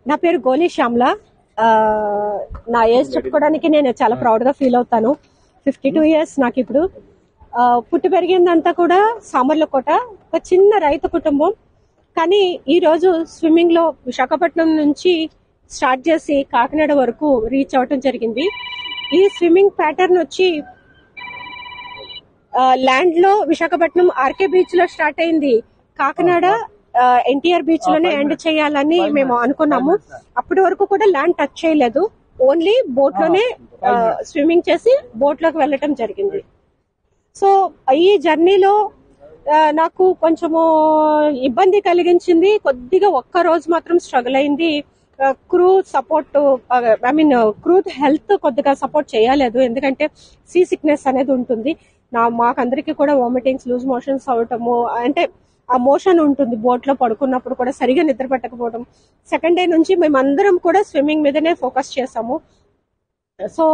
నా పేరు గోలి శ్యామ్ల. నా ఏజ్ చెప్పుకోవడానికి నేను చాలా ప్రౌడ్ గా ఫీల్ అవుతాను. 52 years నాకు ఇప్పుడు. పుట్టి పెరిగిందంతా కూడా సామర్లకోట, ఒక చిన్న రైతు కుటుంబం. కానీ ఈ రోజు స్విమ్మింగ్ లో విశాఖపట్నం నుంచి స్టార్ట్ చేసి కాకినాడ వరకు రీచ్ అవటం జరిగింది. ఈ స్విమ్మింగ్ ప్యాటర్న్ వచ్చి ల్యాండ్ లో విశాఖపట్నం ఆర్కే బీచ్ లో స్టార్ట్ అయింది. కాకినాడ ఎన్టీఆర్ బీచ్ లోనే ఎండ్ చేయాలని మేము అనుకున్నాము. అప్పటి వరకు కూడా ల్యాండ్ టచ్ చేయలేదు, ఓన్లీ బోట్ లోనే స్విమ్మింగ్ చేసి బోట్ లోకి వెళ్ళటం జరిగింది. సో ఈ జర్నీలో నాకు కొంచెము ఇబ్బంది కలిగించింది. కొద్దిగా ఒక్క రోజు మాత్రం స్ట్రగుల్ అయింది. క్రూ సపోర్ట్, క్రూ హెల్త్ కొద్దిగా సపోర్ట్ చేయలేదు. ఎందుకంటే సీ సిక్నెస్ అనేది ఉంటుంది. మాకందరికి కూడా వామిటింగ్స్, లూజ్ మోషన్స్ అవటము, అంటే ఆ మోషన్ ఉంటుంది బోట్ లో పడుకున్నప్పుడు కూడా, సరిగా నిద్ర పట్టకపోవడం. సెకండ్ డే నుంచి మేమందరం కూడా స్విమ్మింగ్ మీదనే ఫోకస్ చేసాము. సో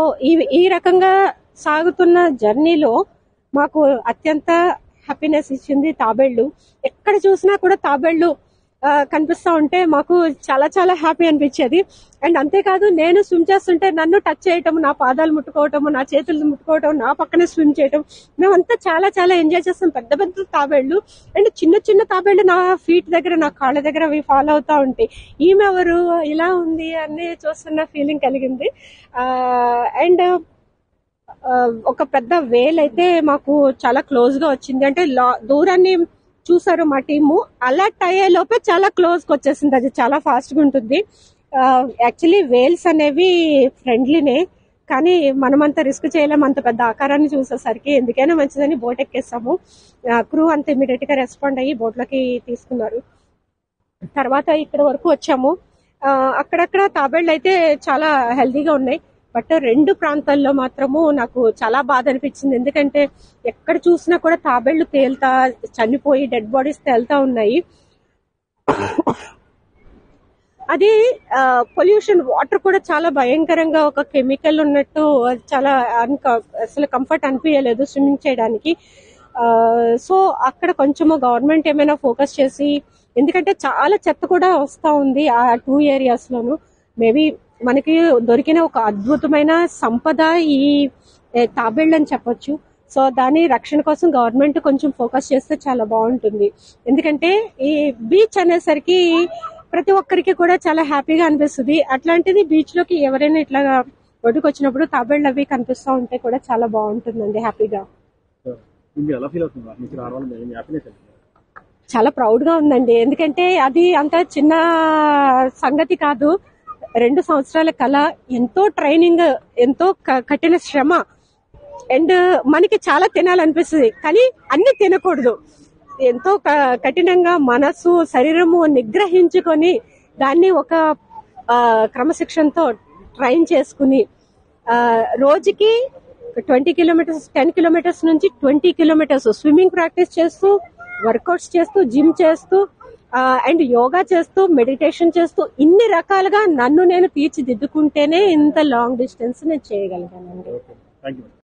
ఈ రకంగా సాగుతున్న జర్నీలో మాకు అత్యంత హ్యాపీనెస్ ఇచ్చింది తాబేళ్లు. ఎక్కడ చూసినా కూడా తాబేళ్లు కనిపిస్తా ఉంటే మాకు చాలా చాలా హ్యాపీ అనిపించేది. అండ్ అంతేకాదు, నేను స్విమ్ చేస్తుంటే నన్ను టచ్ చేయటం, నా పాదాలు ముట్టుకోవటం, నా చేతులు ముట్టుకోవటం, నా పక్కనే స్విమ్ చేయటం, మేమంతా చాలా చాలా ఎంజాయ్ చేస్తాం. పెద్ద పెద్ద తాబేళ్లు అండ్ చిన్న చిన్న తాబేళ్లు నా ఫీట్ దగ్గర, నా కాళ్ళ దగ్గర అవి ఫాలో అవుతా ఉంటాయి. ఈమె ఎవరు ఇలా ఉంది అని చూస్తున్న ఫీలింగ్ కలిగింది. అండ్ ఒక పెద్ద వేల్ అయితే మాకు చాలా క్లోజ్ గా వచ్చింది. అంటే దూరాన్ని చూసారు మా టీము, అలర్ట్ అయ్యే లోపే చాలా క్లోజ్ గా వచ్చేసింది. అది చాలా ఫాస్ట్ గా ఉంటుంది. యాక్చువల్లీ వేల్స్ అనేవి ఫ్రెండ్లీనే, కానీ మనమంతా రిస్క్ చేయలేము అంత పెద్ద ఆకారాన్ని చూసేసరికి. ఎందుకైనా మంచిదని బోట్ ఎక్కేసాము. క్రూ అంత ఇమీడియట్ గా రెస్పాండ్ అయ్యి బోట్ లోకి తీసుకున్నారు. తర్వాత ఇక్కడ వరకు వచ్చాము. అక్కడక్కడ తాబేళ్లు అయితే చాలా హెల్దీగా ఉన్నాయి. బట్ 2 ప్రాంతాల్లో మాత్రము నాకు చాలా బాధ అనిపించింది. ఎందుకంటే ఎక్కడ చూసినా కూడా తాబేళ్లు తేలుతా, చనిపోయి డెడ్ బాడీస్ తేలుతా ఉన్నాయి. అది పొల్యూషన్, వాటర్ కూడా చాలా భయంకరంగా ఒక కెమికల్ ఉన్నట్టు, చాలా అసలు కంఫర్ట్ అనిపించలేదు స్విమ్మింగ్ చేయడానికి. సో అక్కడ కొంచెము గవర్నమెంట్ ఏమైనా ఫోకస్ చేసి, ఎందుకంటే చాలా చెత్త కూడా వస్తా ఉంది ఆ 2 areas లోను. మేబీ మనకి దొరికిన ఒక అద్భుతమైన సంపద ఈ తాబేళ్ళు అని చెప్పొచ్చు. సో దాని రక్షణ కోసం గవర్నమెంట్ కొంచెం ఫోకస్ చేస్తే చాలా బాగుంటుంది. ఎందుకంటే ఈ బీచ్ అనేసరికి ప్రతి ఒక్కరికి కూడా చాలా హ్యాపీగా అనిపిస్తుంది. అట్లాంటిది బీచ్ లోకి ఎవరైనా ఇట్లా ఒడ్డుకు వచ్చినప్పుడు తాబేళ్ళు అవి కనిపిస్తూ ఉంటే కూడా చాలా బాగుంటుందండి, హ్యాపీగా. చాలా ప్రౌడ్ గా ఉందండి. ఎందుకంటే అది అంత చిన్న సంగతి కాదు. 2 సంవత్సరాల కళ, ఎంతో ట్రైనింగ్, ఎంతో కఠిన శ్రమ. అండ్ మనకి చాలా తినాలనిపిస్తుంది, కానీ అన్ని తినకూడదు. ఎంతో కఠినంగా మనసు, శరీరము నిగ్రహించుకొని దాన్ని ఒక క్రమశిక్షణతో ట్రైన్ చేసుకుని రోజుకి 20 kilometers, 10 kilometers నుంచి 20 kilometers స్విమ్మింగ్ ప్రాక్టీస్ చేస్తూ, వర్కౌట్స్ చేస్తూ, జిమ్ చేస్తూ, అండ్ యోగా చేస్తూ, మెడిటేషన్ చేస్తూ, ఇన్ని రకాలుగా నన్ను నేను తీర్చిదిద్దుకుంటేనే ఇంత లాంగ్ డిస్టెన్స్ నేను చేయగలిగానండి.